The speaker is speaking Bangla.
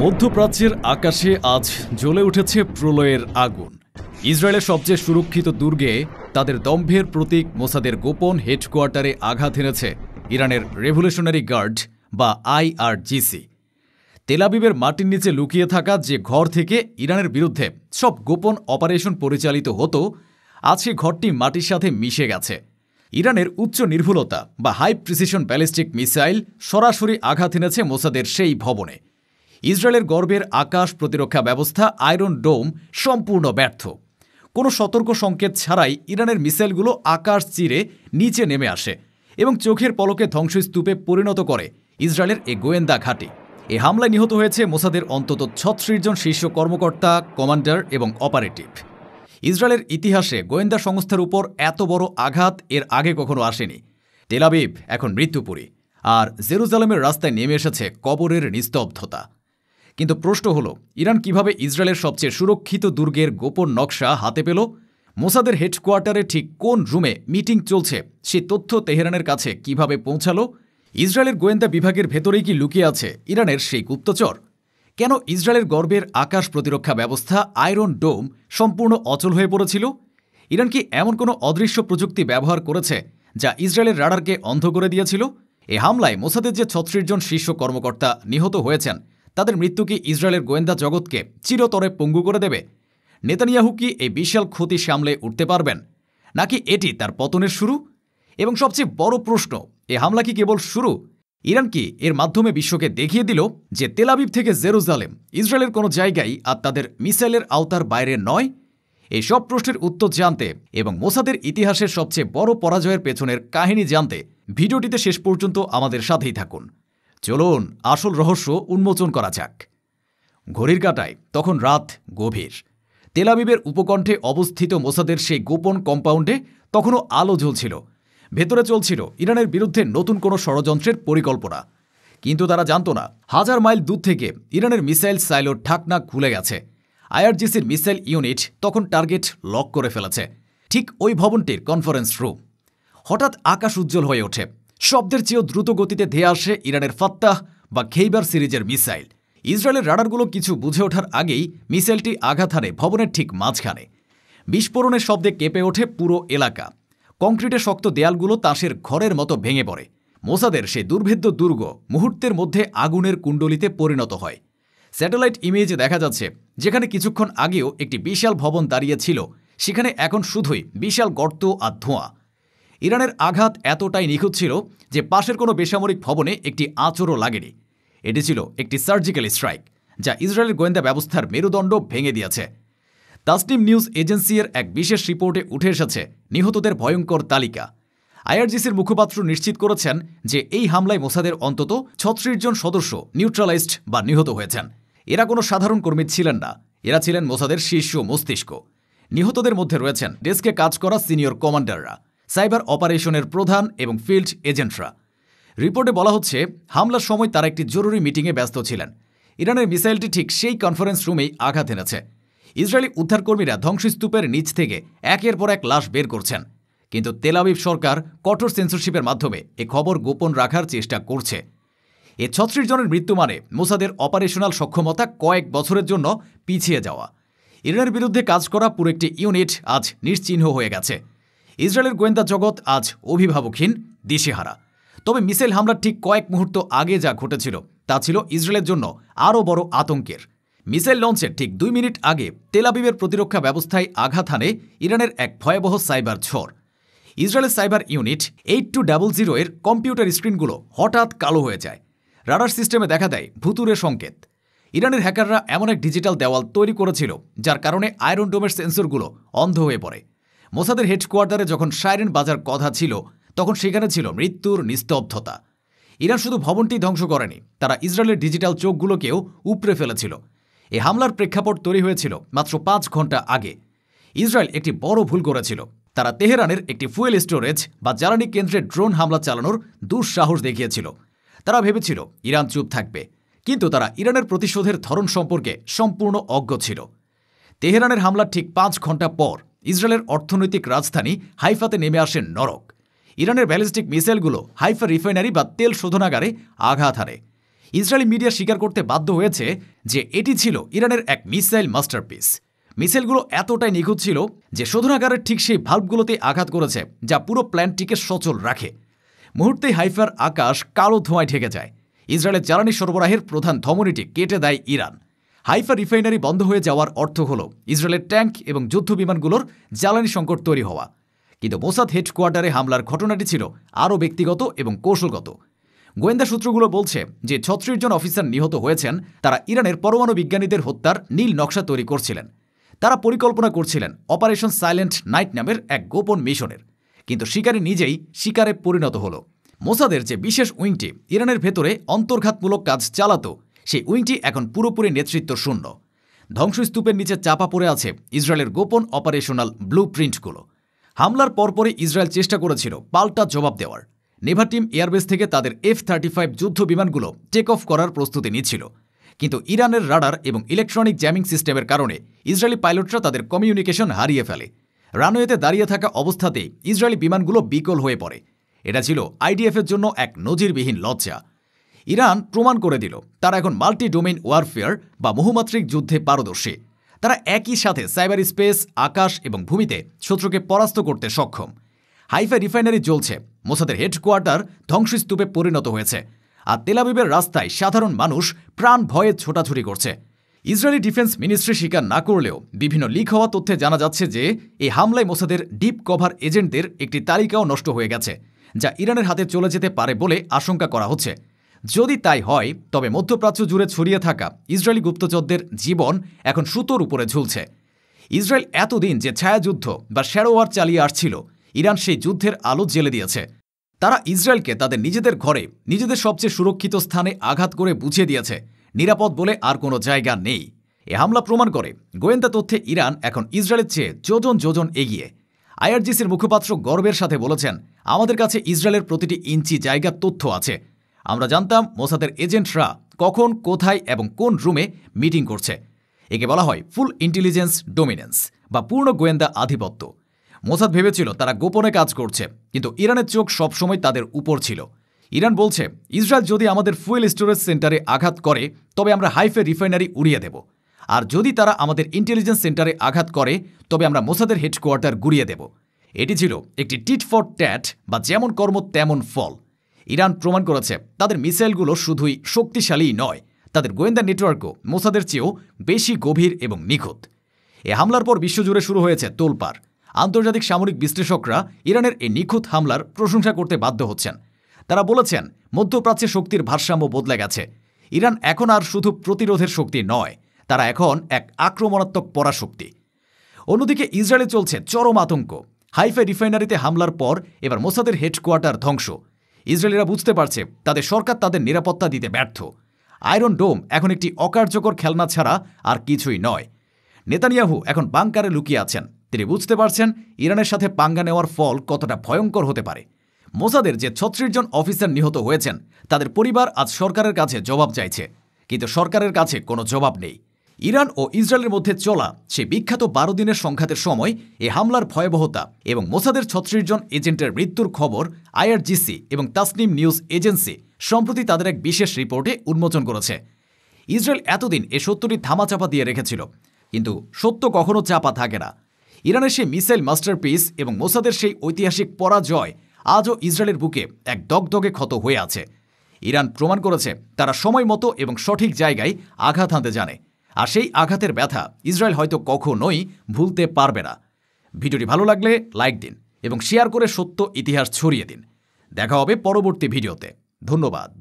মধ্যপ্রাচ্যের আকাশে আজ জ্বলে উঠেছে প্রলয়ের আগুন। ইসরায়েলের সবচেয়ে সুরক্ষিত দুর্গে তাদের দম্ভের প্রতীক মোসাদের গোপন হেডকোয়ার্টারে আঘাত এনেছে ইরানের রেভলিউশনারি গার্ড বা আইআরজিসি। তেল আবিবের মাটির নিচে লুকিয়ে থাকা যে ঘর থেকে ইরানের বিরুদ্ধে সব গোপন অপারেশন পরিচালিত হতো, আজ সেই ঘরটি মাটির সাথে মিশে গেছে। ইরানের উচ্চ নির্ভুলতা বা হাই প্রিসিশন ব্যালিস্টিক মিসাইল সরাসরি আঘাত এনেছে মোসাদের সেই ভবনে। ইসরায়েলের গর্বের আকাশ প্রতিরক্ষা ব্যবস্থা আয়রন ডোম সম্পূর্ণ ব্যর্থ। কোনো সতর্ক সংকেত ছাড়াই ইরানের মিসাইলগুলো আকাশ চিরে নিচে নেমে আসে এবং চোখের পলকে ধ্বংসস্তূপে পরিণত করে ইসরায়েলের এ গোয়েন্দা ঘাঁটি। এ হামলায় নিহত হয়েছে মোসাদের অন্তত ৩৬ জন শীর্ষ কর্মকর্তা, কমান্ডার এবং অপারেটিভ। ইসরায়েলের ইতিহাসে গোয়েন্দা সংস্থার উপর এত বড় আঘাত এর আগে কখনো আসেনি। তেল আবিব এখন মৃত্যুপুরী, আর জেরুজালেমের রাস্তায় নেমে এসেছে কবরের নিস্তব্ধতা। কিন্তু প্রশ্ন হল, ইরান কিভাবে ইসরায়েলের সবচেয়ে সুরক্ষিত দুর্গের গোপন নকশা হাতে পেল? মোসাদের হেডকোয়ার্টারে ঠিক কোন রুমে মিটিং চলছে সে তথ্য তেহরানের কাছে কিভাবে পৌঁছালো? ইসরায়েলের গোয়েন্দা বিভাগের ভেতরেই কি লুকিয়ে আছে ইরানের সেই গুপ্তচর? কেন ইসরায়েলের গর্বের আকাশ প্রতিরক্ষা ব্যবস্থা আয়রন ডোম সম্পূর্ণ অচল হয়ে পড়েছিল? ইরান কি এমন কোনো অদৃশ্য প্রযুক্তি ব্যবহার করেছে যা ইসরায়েলের রাডারকে অন্ধ করে দিয়েছিল? এ হামলায় মোসাদের যে ৩৬ জন শীর্ষ কর্মকর্তা নিহত হয়েছেন, তাদের মৃত্যু কি ইসরায়েলের গোয়েন্দা জগৎকে চিরতরে পঙ্গু করে দেবে? নেতানিয়াহু কি এই বিশাল ক্ষতি সামলে উঠতে পারবেন, নাকি এটি তার পতনের শুরু? এবং সবচেয়ে বড় প্রশ্ন, এ হামলা কি কেবল শুরু? ইরান কি এর মাধ্যমে বিশ্বকে দেখিয়ে দিল যে তেল আবিব থেকে জেরুজালেম ইসরায়েলের কোনো জায়গায় আর তাদের মিসাইলের আওতার বাইরে নয়? এই সব প্রশ্নের উত্তর জানতে এবং মোসাদের ইতিহাসের সবচেয়ে বড় পরাজয়ের পেছনের কাহিনী জানতে ভিডিওটিতে শেষ পর্যন্ত আমাদের সাথেই থাকুন। চলুন আসল রহস্য উন্মোচন করা যাক। ঘড়ির কাঁটায় তখন রাত গভীর। তেল আবিবের উপকণ্ঠে অবস্থিত মোসাদের সেই গোপন কম্পাউন্ডে তখনও আলো জ্বলছিল। ভেতরে চলছিল ইরানের বিরুদ্ধে নতুন কোনো ষড়যন্ত্রের পরিকল্পনা। কিন্তু তারা জানত না, ১০০০ মাইল দূর থেকে ইরানের মিসাইল সাইলোর ঢাকনা খুলে গেছে। আইআরজিসির মিসাইল ইউনিট তখন টার্গেট লক করে ফেলেছে, ঠিক ওই ভবনটির কনফারেন্স রুম। হঠাৎ আকাশ উজ্জ্বল হয়ে ওঠে। শব্দের চেয়েও দ্রুত গতিতে ধেয়ে আসে ইরানের ফাত্তাহ বা খেইবার সিরিজের মিসাইল। ইসরায়েলের রাডারগুলো কিছু বুঝে ওঠার আগেই মিসাইলটি আঘাত হানে ভবনের ঠিক মাঝখানে। বিস্ফোরণের শব্দে কেঁপে ওঠে পুরো এলাকা। কংক্রিটে শক্ত দেয়ালগুলো তাসের ঘরের মতো ভেঙে পড়ে। মোসাদের সেই দুর্ভেদ্য দুর্গ মুহূর্তের মধ্যে আগুনের কুণ্ডলিতে পরিণত হয়। স্যাটেলাইট ইমেজে দেখা যাচ্ছে, যেখানে কিছুক্ষণ আগেও একটি বিশাল ভবন দাঁড়িয়ে ছিল, সেখানে এখন শুধুই বিশাল গর্ত আর ধোঁয়া। ইরানের আঘাত এতটাই নিখুঁত ছিল যে পাশের কোনো বেসামরিক ভবনে একটি আঁচড়ও লাগেনি। এটি ছিল একটি সার্জিক্যাল স্ট্রাইক, যা ইসরায়েলের গোয়েন্দা ব্যবস্থার মেরুদণ্ড ভেঙে দিয়েছে। তাসনিম নিউজ এজেন্সির এক বিশেষ রিপোর্টে উঠে এসেছে নিহতদের ভয়ঙ্কর তালিকা। আইআরজিসির মুখপাত্র নিশ্চিত করেছেন যে এই হামলায় মোসাদের অন্তত ৩৬ জন সদস্য নিউট্রালাইজড বা নিহত হয়েছেন। এরা কোনো সাধারণ কর্মী ছিলেন না, এরা ছিলেন মোসাদের শীর্ষ মস্তিষ্ক। নিহতদের মধ্যে রয়েছেন ডেস্কে কাজ করা সিনিয়র কমান্ডাররা, সাইবার অপারেশনের প্রধান এবং ফিল্ড এজেন্টরা। রিপোর্টে বলা হচ্ছে, হামলার সময় তারা একটি জরুরি মিটিংয়ে ব্যস্ত ছিলেন। ইরানের মিসাইলটি ঠিক সেই কনফারেন্স রুমেই আঘাত এনেছে। ইসরায়েলি উদ্ধারকর্মীরা ধ্বংসস্তূপের নিচ থেকে একের পর এক লাশ বের করছেন। কিন্তু তেল আবিব সরকার কঠোর সেন্সরশিপের মাধ্যমে এ খবর গোপন রাখার চেষ্টা করছে। এ ৩৬ জনের মৃত্যু মানে মোসাদের অপারেশনাল সক্ষমতা কয়েক বছরের জন্য পিছিয়ে যাওয়া। ইরানের বিরুদ্ধে কাজ করা পুরো একটি ইউনিট আজ নিশ্চিহ্ন হয়ে গেছে। ইসরায়েলের গোয়েন্দা জগৎ আজ অভিভাবকহীন, দিশেহারা। তবে মিসাইল হামলার ঠিক কয়েক মুহূর্ত আগে যা ঘটেছিল তা ছিল ইসরায়েলের জন্য আরও বড় আতঙ্কের। মিসাইল লঞ্চের ঠিক ২ মিনিট আগে তেল আবিবের প্রতিরক্ষা ব্যবস্থায় আঘাত হানে ইরানের এক ভয়াবহ সাইবার ঝড়। ইসরায়েলের সাইবার ইউনিট 8200 এর কম্পিউটার স্ক্রিনগুলো হঠাৎ কালো হয়ে যায়। রাডার সিস্টেমে দেখা দেয় ভুতুরে সংকেত। ইরানের হ্যাকাররা এমন এক ডিজিটাল দেওয়াল তৈরি করেছিল যার কারণে আয়রন ডোমের সেন্সরগুলো অন্ধ হয়ে পড়ে। মোসাদের হেডকোয়ার্টারে যখন সাইরেন বাজার কথা ছিল, তখন সেখানে ছিল মৃত্যুর নিস্তব্ধতা। ইরান শুধু ভবনটি ধ্বংস করেনি, তারা ইসরায়েলের ডিজিটাল চোখগুলোকেও উপড়ে ফেলেছিল। এই হামলার প্রেক্ষাপট তৈরি হয়েছিল মাত্র ৫ ঘন্টা আগে। ইসরায়েল একটি বড় ভুল করেছিল। তারা তেহরানের একটি ফুয়েল স্টোরেজ বা জ্বালানি কেন্দ্রে ড্রোন হামলা চালানোর দুঃসাহস দেখিয়েছিল। তারা ভেবেছিল ইরান চুপ থাকবে, কিন্তু তারা ইরানের প্রতিশোধের ধরন সম্পর্কে সম্পূর্ণ অজ্ঞ ছিল। তেহরানের হামলার ঠিক ৫ ঘন্টা পর ইসরায়েলের অর্থনৈতিক রাজধানী হাইফাতে নেমে আসে নরক। ইরানের ব্যালিস্টিক মিসাইলগুলো হাইফা রিফাইনারি বা তেল শোধনাগারে আঘাত হানে। ইসরায়েলি মিডিয়া স্বীকার করতে বাধ্য হয়েছে যে এটি ছিল ইরানের এক মিসাইল মাস্টারপিস। মিসাইলগুলো এতটাই নিখুঁত ছিল যে শোধনাগারের ঠিক সেই ভাল্বগুলোতে আঘাত করেছে, যা পুরো প্ল্যান্টটিকে সচল রাখে। মুহূর্তেই হাইফার আকাশ কালো ধোঁয়ায় ঢেকে যায়। ইসরায়েলের জ্বালানি সরবরাহের প্রধান ধমনীটি কেটে দেয় ইরান। হাইফা রিফাইনারি বন্ধ হয়ে যাওয়ার অর্থ হল ইসরায়েলের ট্যাঙ্ক এবং যুদ্ধ বিমানগুলোর জ্বালানি সংকট তৈরি হওয়া। কিন্তু মোসাদ হেডকোয়ার্টারে হামলার ঘটনাটি ছিল আরও ব্যক্তিগত এবং কৌশলগত। গোয়েন্দা সূত্রগুলো বলছে যে ৩৬ জন অফিসার নিহত হয়েছেন। তারা ইরানের পরমাণু বিজ্ঞানীদের হত্যার নীল নকশা তৈরি করছিলেন। তারা পরিকল্পনা করছিলেন অপারেশন সাইলেন্ট নাইট নামের এক গোপন মিশনের। কিন্তু শিকারী নিজেই শিকারে পরিণত হল। মোসাদের যে বিশেষ উইংটি ইরানের ভেতরে অন্তর্ঘাতমূলক কাজ চালাতো, সেই উইংটি এখন পুরোপুরি নেতৃত্ব শূন্য। ধ্বংসস্তূপের নিচে চাপা পড়ে আছে ইসরায়েলের গোপন অপারেশনাল ব্লু প্রিন্টগুলো। হামলার পরপরই ইসরায়েল চেষ্টা করেছিল পাল্টা জবাব দেওয়ার। নেভাটিম এয়ারবেস থেকে তাদের F-35 যুদ্ধ বিমানগুলো টেক অফ করার প্রস্তুতি নিচ্ছিল। কিন্তু ইরানের রাডার এবং ইলেকট্রনিক জ্যামিং সিস্টেমের কারণে ইসরায়েলি পাইলটরা তাদের কমিউনিকেশন হারিয়ে ফেলে। রানওয়েতে দাঁড়িয়ে থাকা অবস্থাতেই ইসরায়েলি বিমানগুলো বিকল হয়ে পড়ে। এটা ছিল আইডিএফের জন্য এক নজিরবিহীন লজ্জা। ইরান প্রমাণ করে দিল তারা এখন মাল্টি ডোমেইন ওয়ারফেয়ার বা বহুমাত্রিক যুদ্ধে পারদর্শী। তারা একই সাথে সাইবার স্পেস, আকাশ এবং ভূমিতে শত্রুকে পরাস্ত করতে সক্ষম। হাইফা রিফাইনারি জ্বলছে, মোসাদের হেডকোয়ার্টার ধ্বংসস্তূপে পরিণত হয়েছে, আর তেল আবিবের রাস্তায় সাধারণ মানুষ প্রাণ ভয়ে ছোটাছুটি করছে। ইসরায়েলি ডিফেন্স মিনিস্ট্রি স্বীকার না করলেও বিভিন্ন লিক হওয়া তথ্যে জানা যাচ্ছে যে এই হামলায় মোসাদের ডিপ কভার এজেন্টদের একটি তালিকাও নষ্ট হয়ে গেছে, যা ইরানের হাতে চলে যেতে পারে বলে আশঙ্কা করা হচ্ছে। যদি তাই হয়, তবে মধ্যপ্রাচ্য জুড়ে ছড়িয়ে থাকা ইসরায়েলি গুপ্তচরদের জীবন এখন সুতোর উপরে ঝুলছে। ইসরায়েল এতদিন যে ছায়াযুদ্ধ বা শ্যাডো ওয়ার চালিয়ে আসছিল, ইরান সেই যুদ্ধের আলো জ্বেলে দিয়েছে। তারা ইসরায়েলকে তাদের নিজেদের ঘরে, নিজেদের সবচেয়ে সুরক্ষিত স্থানে আঘাত করে বুঝিয়ে দিয়েছে নিরাপদ বলে আর কোনো জায়গা নেই। এ হামলা প্রমাণ করে গোয়েন্দা তথ্যে ইরান এখন ইসরায়েলের চেয়ে যোজন যোজন এগিয়ে। আইআরজিসির মুখপাত্র গর্বের সাথে বলেছেন, আমাদের কাছে ইসরায়েলের প্রতিটি ইঞ্চি জায়গার তথ্য আছে। আমরা জানতাম মোসাদের এজেন্টরা কখন, কোথায় এবং কোন রুমে মিটিং করছে। একে বলা হয় ফুল ইন্টেলিজেন্স ডোমিনেন্স বা পূর্ণ গোয়েন্দা আধিপত্য। মোসাদ ভেবেছিল তারা গোপনে কাজ করছে, কিন্তু ইরানের চোখ সবসময় তাদের উপর ছিল। ইরান বলছে, ইসরায়েল যদি আমাদের ফুয়েল স্টোরেজ সেন্টারে আঘাত করে, তবে আমরা হাইফা রিফাইনারি উড়িয়ে দেব। আর যদি তারা আমাদের ইন্টেলিজেন্স সেন্টারে আঘাত করে, তবে আমরা মোসাদের হেডকোয়ার্টার গুড়িয়ে দেব। এটি ছিল একটি টিট ফর ট্যাট বা যেমন কর্ম তেমন ফল। ইরান প্রমাণ করেছে তাদের মিসাইলগুলো শুধুই শক্তিশালীই নয়, তাদের গোয়েন্দা নেটওয়ার্কও মোসাদের চেয়েও বেশি গভীর এবং নিখুঁত। এ হামলার পর বিশ্বজুড়ে শুরু হয়েছে তোলপাড়। আন্তর্জাতিক সামরিক বিশ্লেষকরা ইরানের এই নিখুঁত হামলার প্রশংসা করতে বাধ্য হচ্ছেন। তারা বলেছেন, মধ্যপ্রাচ্যে শক্তির ভারসাম্য বদলে গেছে। ইরান এখন আর শুধু প্রতিরোধের শক্তি নয়, তারা এখন এক আক্রমণাত্মক পরাশক্তি। অন্যদিকে ইসরায়েলে চলছে চরম আতঙ্ক। হাইফা রিফাইনারিতে হামলার পর এবার মোসাদের হেডকোয়ার্টার ধ্বংস। ইসরায়েলিরা বুঝতে পারছে তাদের সরকার তাদের নিরাপত্তা দিতে ব্যর্থ। আয়রন ডোম এখন একটি অকার্যকর খেলনা ছাড়া আর কিছুই নয়। নেতানিয়াহু এখন বাংকারে লুকিয়ে আছেন। তিনি বুঝতে পারছেন ইরানের সাথে পাঙ্গা নেওয়ার ফল কতটা ভয়ঙ্কর হতে পারে। মোসাদের যে ৩৬ জন অফিসার নিহত হয়েছেন, তাদের পরিবার আজ সরকারের কাছে জবাব চাইছে, কিন্তু সরকারের কাছে কোনো জবাব নেই। ইরান ও ইসরায়েলের মধ্যে চলা সেই বিখ্যাত ১২ দিনের সংঘাতের সময় এ হামলার ভয়াবহতা এবং মোসাদের ৩৬ জন এজেন্টের মৃত্যুর খবর আইআরজিসি এবং তাসনিম নিউজ এজেন্সি সম্প্রতি তাদের এক বিশেষ রিপোর্টে উন্মোচন করেছে। ইসরায়েল এতদিন এ সত্যটি ধামাচাপা দিয়ে রেখেছিল, কিন্তু সত্য কখনো চাপা থাকে না। ইরানের সেই মিসাইল মাস্টারপিস এবং মোসাদের সেই ঐতিহাসিক পরাজয় আজও ইসরায়েলের বুকে এক দগদগে ক্ষত হয়ে আছে। ইরান প্রমাণ করেছে তারা সময় মতো এবং সঠিক জায়গায় আঘাত হানতে জানে, আর সেই আঘাতের ব্যথা ইসরায়েল হয়তো কখনোই ভুলতে পারবে না। ভিডিওটি ভালো লাগলে লাইক দিন এবং শেয়ার করে সত্য ইতিহাস ছড়িয়ে দিন। দেখা হবে পরবর্তী ভিডিওতে। ধন্যবাদ।